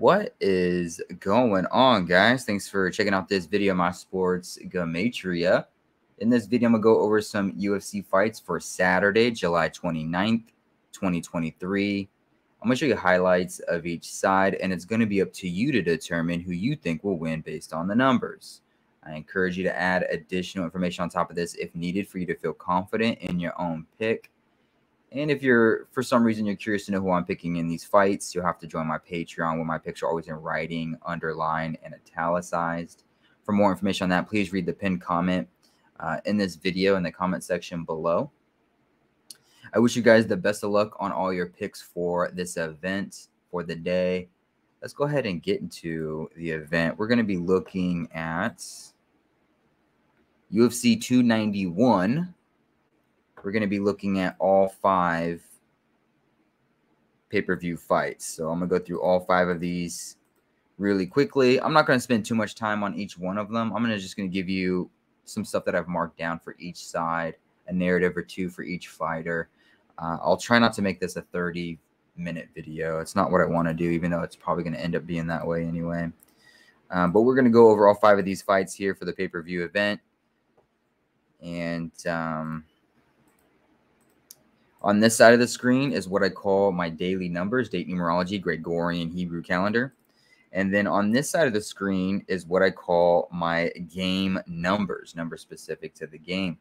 What is going on, guys? Thanks for checking out this video, my sports Gematria. In this video, I'm going to go over some UFC fights for Saturday, July 29th, 2023. I'm going to show you highlights of each side, and it's going to be up to you to determine who you think will win based on the numbers. I encourage you to add additional information on top of this if needed for you to feel confident in your own pick. And if you're, for some reason, you're curious to know who I'm picking in these fights, you'll have to join my Patreon where my picks are always in writing, underlined, and italicized. For more information on that, please read the pinned comment in this video in the comment section below. I wish you guys the best of luck on all your picks for this event for the day. Let's go ahead and get into the event. We're going to be looking at UFC 291. We're going to be looking at all 5 pay-per-view fights. So I'm going to go through all 5 of these really quickly. I'm not going to spend too much time on each one of them. I'm just going to give you some stuff that I've marked down for each side, a narrative or 2 for each fighter. I'll try not to make this a 30-minute video. It's not what I want to do, even though it's probably going to end up being that way anyway. But we're going to go over all 5 of these fights here for the pay-per-view event. And on this side of the screen is what I call my daily numbers, date numerology, Gregorian Hebrew calendar. And then on this side of the screen is what I call my game numbers, numbers specific to the game.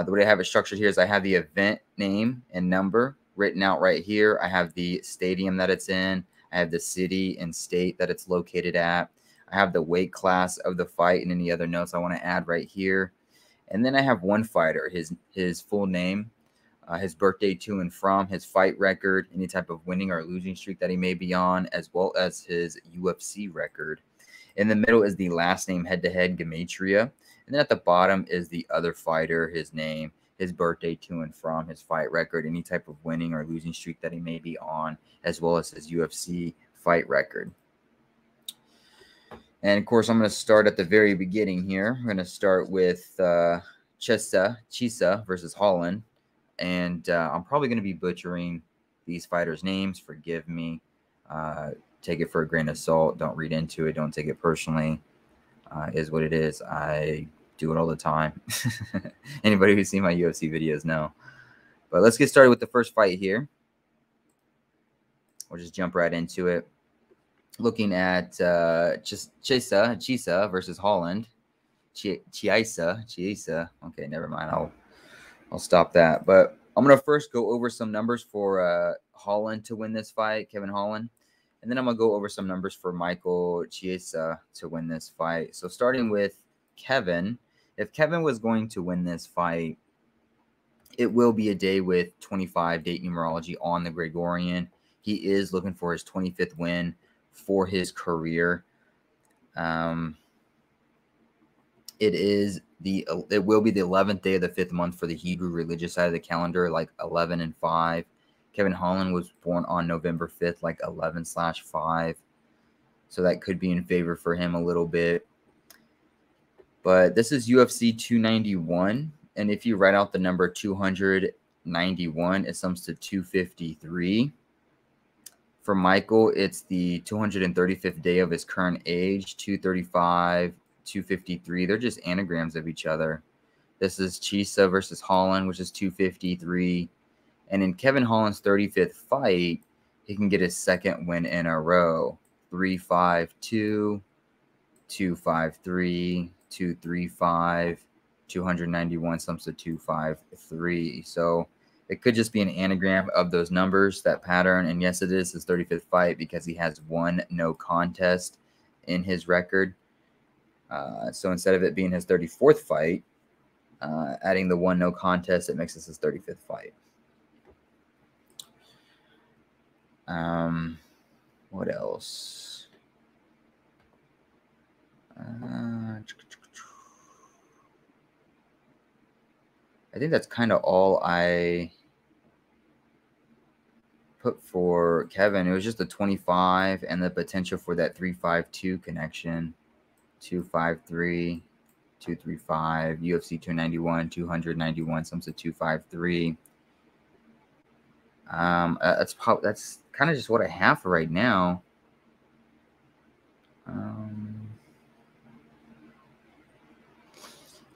The way I have it structured here is I have the event name and number written out right here. I have the stadium that it's in. I have the city and state that it's located at. I have the weight class of the fight and any other notes I want to add right here. And then I have one fighter, his full name, his birthday to and from, his fight record, any type of winning or losing streak that he may be on, as well as his UFC record. In the middle is the last name head-to-head, Gematria. And then at the bottom is the other fighter, his name, his birthday to and from, his fight record, any type of winning or losing streak that he may be on, as well as his UFC fight record. And, of course, I'm going to start at the very beginning here. I'm going to start with Chisa versus Holland. And I'm probably going to be butchering these fighters' names. Forgive me. Take it for a grain of salt. Don't read into it. Don't take it personally. Is what it is. I do it all the time. Anybody who's seen my UFC videos know. But let's get started with the first fight here. We'll just jump right into it. Looking at Chisa versus Holland. Chiesa. Okay, never mind. I'll stop that. But I'm going to first go over some numbers for Holland to win this fight, Kevin Holland. And then I'm going to go over some numbers for Michael Chiesa to win this fight. So starting with Kevin, if Kevin was going to win this fight, it will be a day with 25 date numerology on the Gregorian. He is looking for his 25th win for his career. It will be the 11th day of the 5th month for the Hebrew religious side of the calendar, like 11 and 5. Kevin Holland was born on November 5th, like 11/5. So that could be in favor for him a little bit. But this is UFC 291. And if you write out the number 291, it sums to 253. For Michael, it's the 235th day of his current age, 235. 253. They're just anagrams of each other. This is Chisa versus Holland, which is 253. And in Kevin Holland's 35th fight, he can get his second win in a row. 352, 253, 235, 291 sums to 253. So it could just be an anagram of those numbers, that pattern. And yes, it is his 35th fight because he has one no contest in his record. So instead of it being his 34th fight, adding the one no contest, it makes this his 35th fight. What else? I think that's kind of all I put for Kevin. It was just the 25 and the potential for that 352 connection. 253, 235, UFC 291, 291, sums to 253. That's kind of just what I have for right now.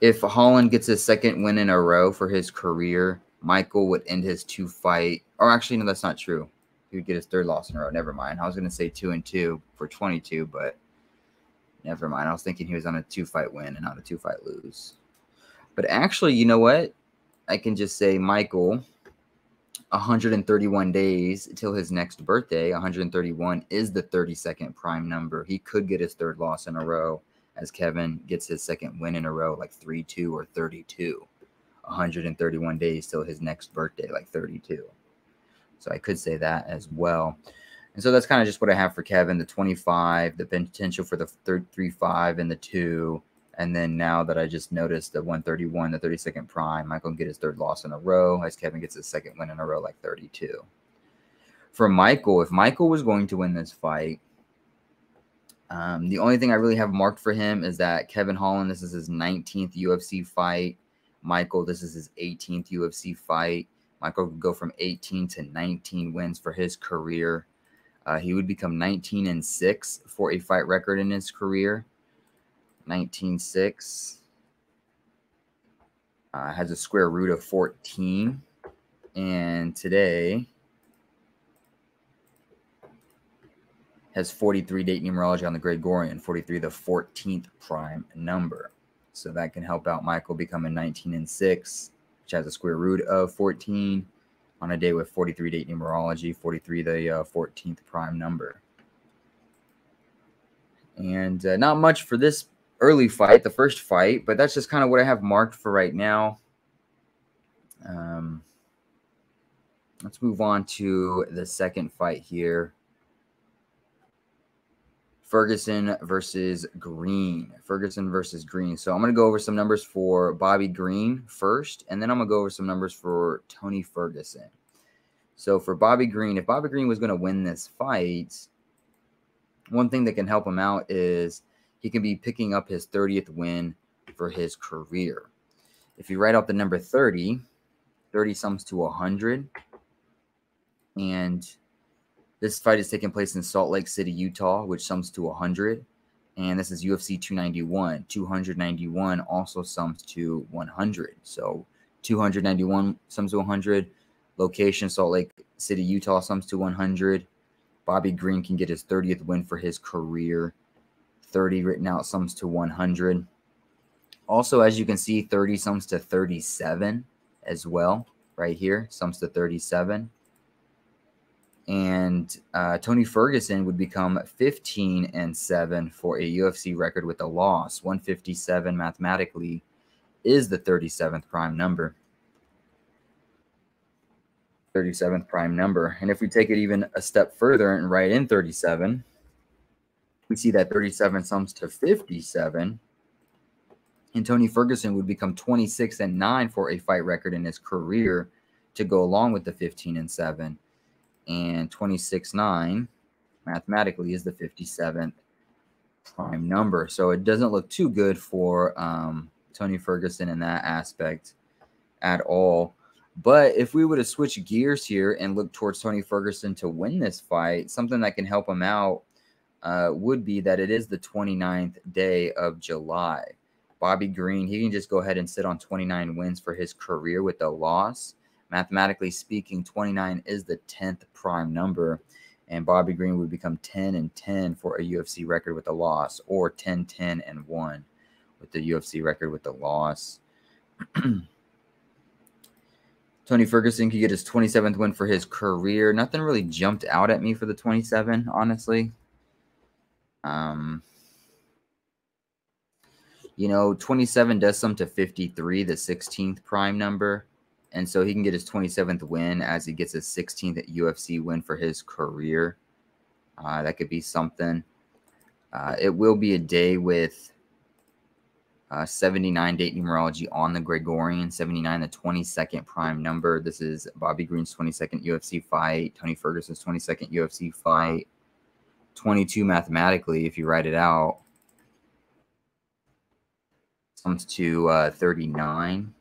If Holland gets his second win in a row for his career, Michael would end his 2-fight. Or actually, no, that's not true. He would get his third loss in a row. Never mind. I was going to say 2-2 for 22, but never mind. I was thinking he was on a 2-fight win and not a 2-fight lose. But actually, you know what? I can just say Michael, 131 days till his next birthday. 131 is the 32nd prime number. He could get his third loss in a row as Kevin gets his second win in a row, like 3-2 or 32. 131 days till his next birthday, like 32. So I could say that as well. And so that's kind of just what I have for Kevin, the 25, the potential for the 3-5 and the 2. And then now that I just noticed the 131, the 32nd prime, Michael can get his third loss in a row as Kevin gets his second win in a row, like 32. For Michael, if Michael was going to win this fight, the only thing I really have marked for him is that Kevin Holland, this is his 19th UFC fight. Michael, this is his 18th UFC fight. Michael could go from 18 to 19 wins for his career. He would become 19-6 for a fight record in his career. 19-6. Has a square root of 14. And today has 43 date numerology on the Gregorian, 43 the 14th prime number. So that can help out Michael becoming 19-6, which has a square root of 14 on a day with 43 date numerology, 43 the 14th prime number. And not much for this early fight, the first fight, but that's just kind of what I have marked for right now. Let's move on to the second fight here. Ferguson versus Green. Ferguson versus Green. So I'm going to go over some numbers for Bobby Green first, and then I'm going to go over some numbers for Tony Ferguson. So for Bobby Green, if Bobby Green was going to win this fight, one thing that can help him out is he can be picking up his 30th win for his career. If you write out the number 30, 30 sums to 100. And this fight is taking place in Salt Lake City, Utah, which sums to 100. And this is UFC 291. 291 also sums to 100. So 291 sums to 100. Location, Salt Lake City, Utah sums to 100. Bobby Green can get his 30th win for his career. 30 written out sums to 100. Also, as you can see, 30 sums to 37 as well. Right here, sums to 37. And Tony Ferguson would become 15-7 for a UFC record with a loss. 157 mathematically is the 37th prime number. 37th prime number. And if we take it even a step further and write in 37, we see that 37 sums to 57. And Tony Ferguson would become 26-9 for a fight record in his career to go along with the 15-7. And 26-9 mathematically is the 57th prime number. So it doesn't look too good for Tony Ferguson in that aspect at all. But if we were to switch gears here and look towards Tony Ferguson to win this fight, something that can help him out would be that it is the 29th day of July. Bobby Green, he can just go ahead and sit on 29 wins for his career with a loss. Mathematically speaking, 29 is the 10th prime number, and Bobby Green would become 10-10 for a UFC record with a loss, or 10-10-1 with the UFC record with a loss. Tony Ferguson could get his 27th win for his career. Nothing really jumped out at me for the 27, honestly. You know, 27 does sum to 53, the 16th prime number. And so he can get his 27th win as he gets his 16th UFC win for his career. That could be something. It will be a day with 79 date numerology on the Gregorian. 79, the 22nd prime number. This is Bobby Green's 22nd UFC fight. Tony Ferguson's 22nd UFC fight. 22 mathematically, if you write it out, comes to 39.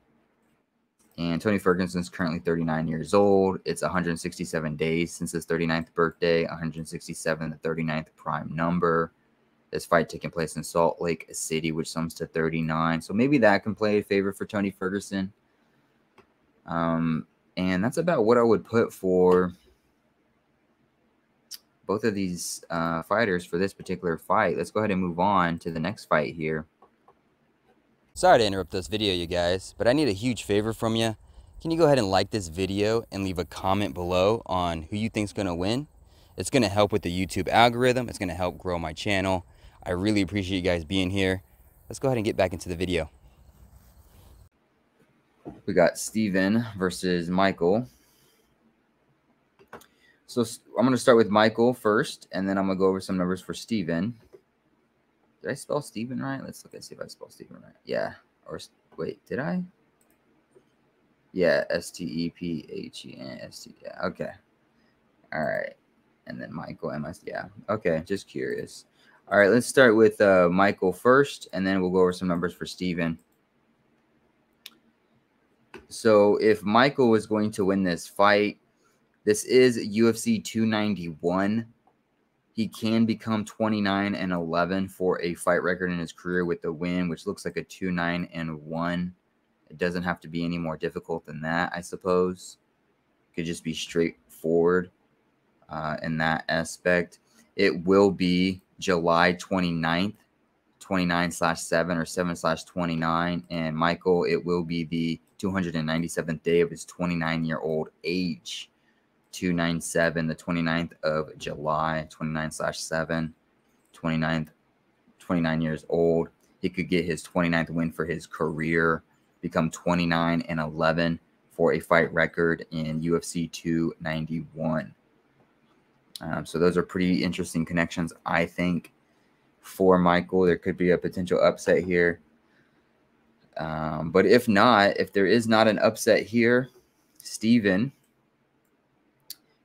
And Tony Ferguson's currently 39 years old. It's 167 days since his 39th birthday. 167, the 39th prime number. This fight taking place in Salt Lake City, which sums to 39. So maybe that can play a favor for Tony Ferguson. And that's about what I would put for both of these fighters for this particular fight. Let's go ahead and move on to the next fight here. Sorry to interrupt this video, you guys, but I need a huge favor from you. Can you go ahead and like this video and leave a comment below on who you think's going to win? It's going to help with the YouTube algorithm. It's going to help grow my channel. I really appreciate you guys being here. Let's go ahead and get back into the video. We got Steven versus Michael. So I'm going to start with Michael first, and then I'm going to go over some numbers for Steven. Did I spell Steven right? Let's look and see if I spell Steven right. Yeah. Or wait, did I? Yeah, Stephen. Yeah, okay. All right. And then Michael, MS. Yeah. Okay, just curious. All right, let's start with Michael first, and then we'll go over some numbers for Steven. So if Michael was going to win this fight, this is UFC 291. He can become 29-11 for a fight record in his career with the win, which looks like a 2-9-1. It doesn't have to be any more difficult than that, I suppose. It could just be straightforward in that aspect. It will be July 29th, 29/7 or 7/29. And Michael, it will be the 297th day of his 29-year-old age. 297, the 29th of July, 29/7, 29 years old. He could get his 29th win for his career, become 29-11 for a fight record in UFC 291. So those are pretty interesting connections, I think, for Michael. There could be a potential upset here. But if not, if there is not an upset here, Steven,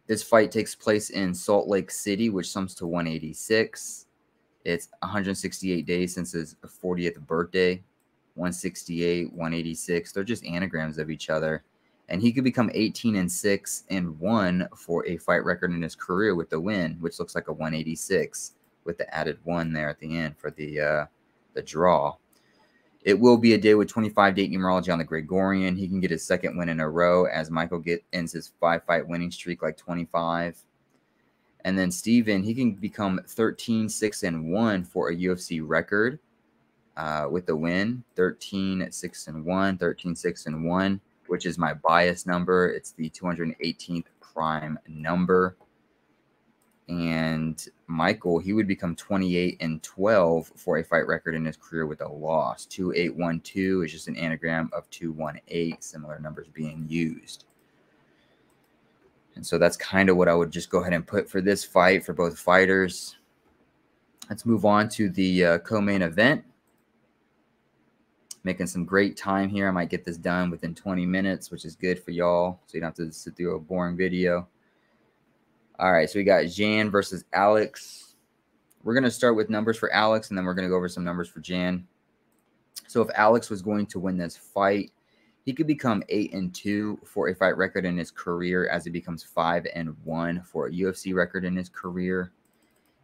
this fight takes place in Salt Lake City, which sums to 186. It's 168 days since his 40th birthday. 168, 186. They're just anagrams of each other. And he could become 18-6-1 for a fight record in his career with the win, which looks like a 186 with the added 1 there at the end for the draw. It will be a day with 25 date numerology on the Gregorian. He can get his second win in a row as Michael ends his 5-fight winning streak like 25. And then Steven, he can become 13-6-1 for a UFC record with the win. 13-6-1, 13-6-1, which is my bias number. It's the 218th prime number. And Michael, he would become 28-12 for a fight record in his career with a loss. 2812 is just an anagram of 218, similar numbers being used. And so that's kind of what I would just go ahead and put for this fight for both fighters. Let's move on to the co-main event. Making some great time here. I might get this done within 20 minutes, which is good for y'all, so you don't have to sit through a boring video. All right, so we got Jan versus Alex. We're going to start with numbers for Alex, and then we're going to go over some numbers for Jan. So if Alex was going to win this fight, he could become 8-2 for a fight record in his career as he becomes 5-1 for a UFC record in his career.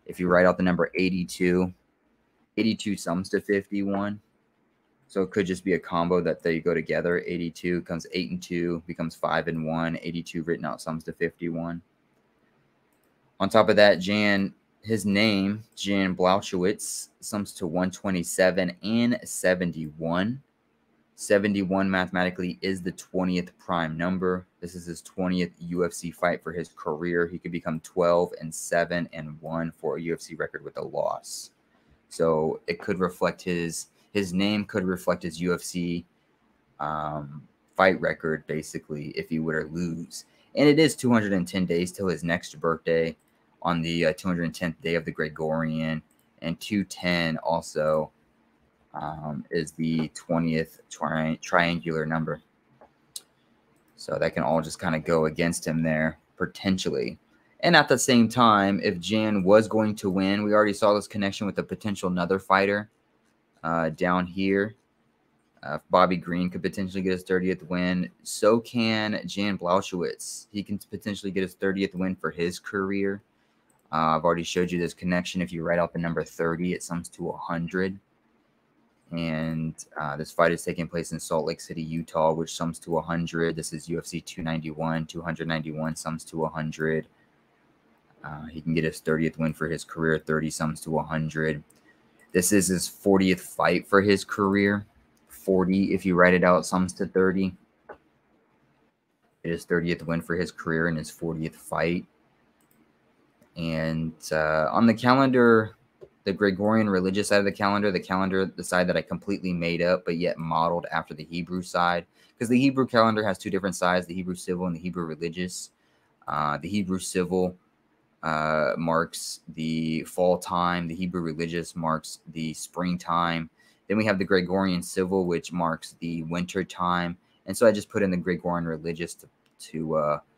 If you write out the number 82, 82 sums to 51. So it could just be a combo that they go together. 82 becomes 8-2, becomes 5-1. 82 written out sums to 51. On top of that, Jan, his name, Jan Blachowicz, sums to 127 and 71. 71 mathematically is the 20th prime number. This is his 20th UFC fight for his career. He could become 12-7-1 for a UFC record with a loss. So it could reflect his name could reflect his UFC fight record, basically, if he were to lose. And it is 210 days till his next birthday on the 210th day of the Gregorian. And 210 also is the 20th triangular number. So that can all just kind of go against him there, potentially. And at the same time, if Jan was going to win, we already saw this connection with a potential another fighter down here. Bobby Green could potentially get his 30th win. So can Jan Blachowicz. He can potentially get his 30th win for his career. I've already showed you this connection. If you write out the number 30, it sums to 100. And this fight is taking place in Salt Lake City, Utah, which sums to 100. This is UFC 291. 291 sums to 100. He can get his 30th win for his career. 30 sums to 100. This is his 40th fight for his career. 40, if you write it out, sums to 30. It is 30th win for his career in his 40th fight. And on the calendar, the Gregorian religious side of the calendar, the side that I completely made up, but yet modeled after the Hebrew side, because the Hebrew calendar has two different sides, the Hebrew civil and the Hebrew religious. The Hebrew civil marks the fall time. The Hebrew religious marks the springtime. Then we have the Gregorian civil, which marks the winter time. And so I just put in the Gregorian religious to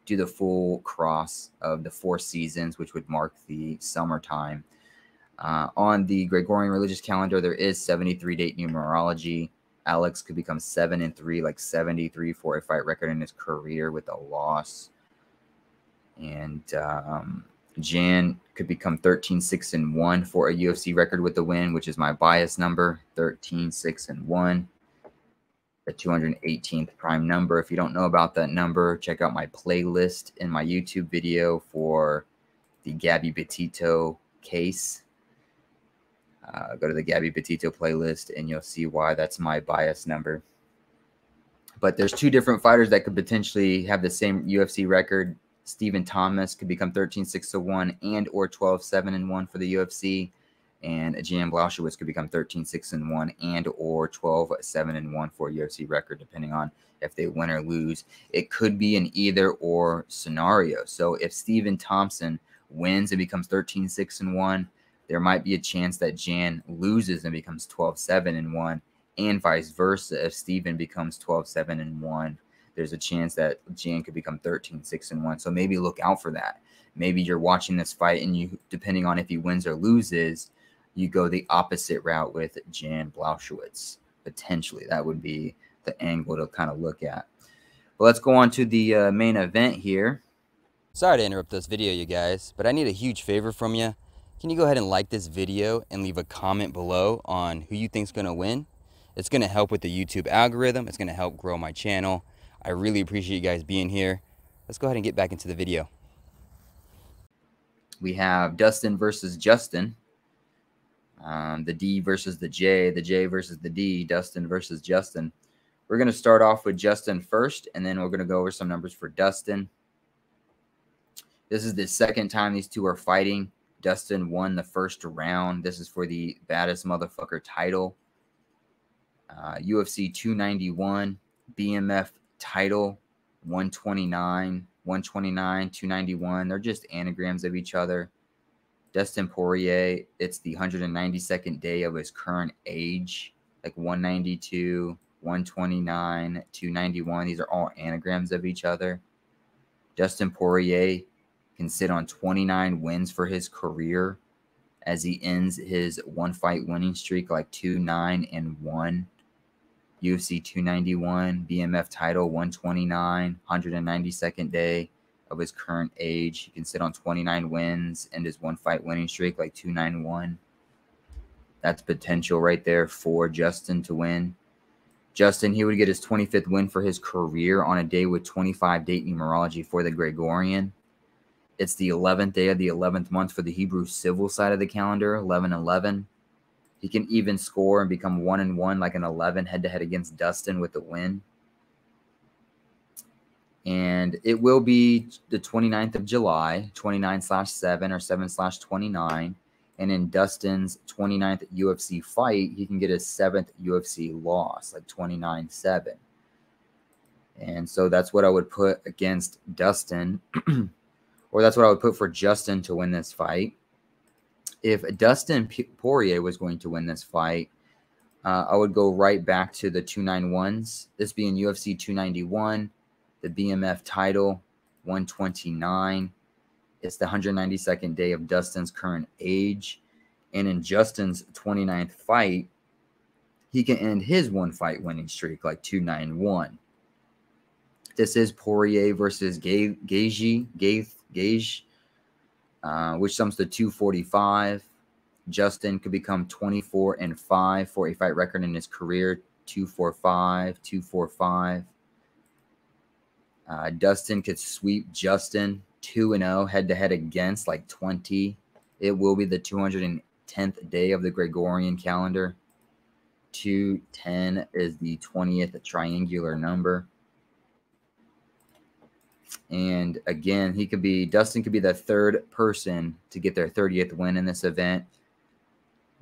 do the full cross of the 4 seasons, which would mark the summertime. On the Gregorian religious calendar, there is 73-date numerology. Alex could become 7-3, like 73 for a fight record in his career with a loss. And Jan could become 13-6-1 for a UFC record with a win, which is my bias number, 13-6-1. The 218th prime number. If you don't know about that number, check out my playlist in my YouTube video for the Gabby Petito case. Go to the Gabby Petito playlist and you'll see why that's my bias number. But there's 2 different fighters that could potentially have the same UFC record. Stephen Thomas could become 13-6-1 and or 12-7-1 for the UFC. And Jan Blachowicz could become 13-6-1 and or 12-7-1 for a UFC record, depending on if they win or lose. It could be an either or scenario. So if Stephen Thompson wins and becomes 13-6-1, there might be a chance that Jan loses and becomes 12-7-1, and vice versa. If Stephen becomes 12-7-1, there's a chance that Jan could become 13-6-1. So maybe look out for that. Maybe you're watching this fight and you, depending on if he wins or loses, you go the opposite route with Jan Blachowicz. Potentially, that would be the angle to kind of look at. But let's go on to the main event here. Sorry to interrupt this video, you guys, but I need a huge favor from you. Can you go ahead and like this video and leave a comment below on who you think's going to win? It's going to help with the YouTube algorithm. It's going to help grow my channel. I really appreciate you guys being here. Let's go ahead and get back into the video. We have Dustin versus Justin. The D versus the J versus the D, Dustin versus Justin. We're going to start off with Justin first, and then we're going to go over some numbers for Dustin. This is the second time these two are fighting. Dustin won the first round. This is for the baddest motherfucker title. UFC 291, BMF title, 129, 129, 291. They're just anagrams of each other. Dustin Poirier, it's the 192nd day of his current age, like 192, 129, 291. These are all anagrams of each other. Dustin Poirier can sit on 29 wins for his career as he ends his 1-fight winning streak like 2-9-1. UFC 291, BMF title, 129, 192nd day of his current age. He can sit on 29 wins and his 1-fight winning streak like 2-9-1. That's potential right there for Justin to win. Justin, he would get his 25th win for his career on a day with 25-date numerology for the Gregorian. It's the 11th day of the 11th month for the Hebrew civil side of the calendar, 11-11. He can even score and become 1-1 like an 11 head-to-head against Dustin with the win. And it will be the 29th of July, 29/7 or 7/29. And in Dustin's 29th UFC fight, he can get his 7th UFC loss, like 29-7. And so that's what I would put against Dustin, or that's what I would put for Justin to win this fight. If Dustin Poirier was going to win this fight, I would go right back to the 291s. This being UFC 291, the BMF title, 129. It's the 192nd day of Dustin's current age. And in Justin's 29th fight, he can end his 1-fight winning streak like 2-9-1. This is Poirier versus Gaethje. which sums to 245. Justin could become 24-5 for a fight record in his career. 245, 245. Dustin could sweep Justin 2-0 head-to-head against like 20. It will be the 210th day of the Gregorian calendar. 210 is the 20th triangular number. And again, Dustin could be the third person to get their 30th win in this event.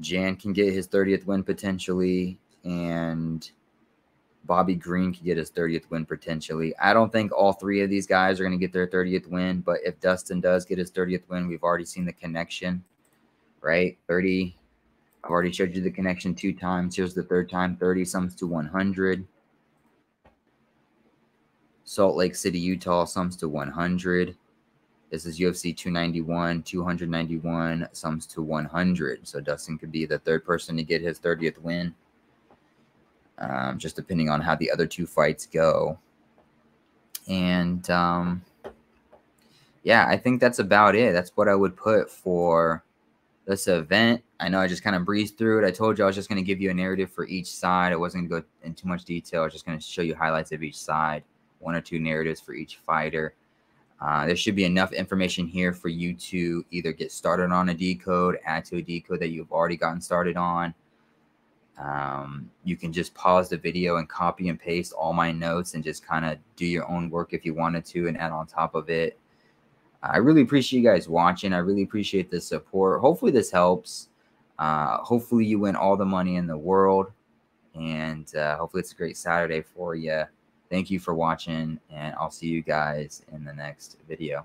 Jan can get his 30th win potentially, and Bobby Green can get his 30th win potentially. I don't think all three of these guys are going to get their 30th win, but if Dustin does get his 30th win, we've already seen the connection, right? 30. I've already showed you the connection 2 times. Here's the third time. 30 sums to 100. Salt Lake City, Utah sums to 100. This is UFC 291. 291 sums to 100. So Dustin could be the third person to get his 30th win, just depending on how the other 2 fights go. And yeah, I think that's about it. That's what I would put for this event. I know I just kind of breezed through it. I told you I was just going to give you a narrative for each side. I wasn't going to go into too much detail. I was just going to show you highlights of each side, 1 or 2 narratives for each fighter. There should be enough information here for you to either get started on a decode, add to a decode that you've already gotten started on. You can just pause the video and copy and paste all my notes and just kind of do your own work if you wanted to and add on top of it. I really appreciate you guys watching. I really appreciate the support. Hopefully this helps. Hopefully you win all the money in the world. And hopefully it's a great Saturday for you. Thank you for watching, and I'll see you guys in the next video.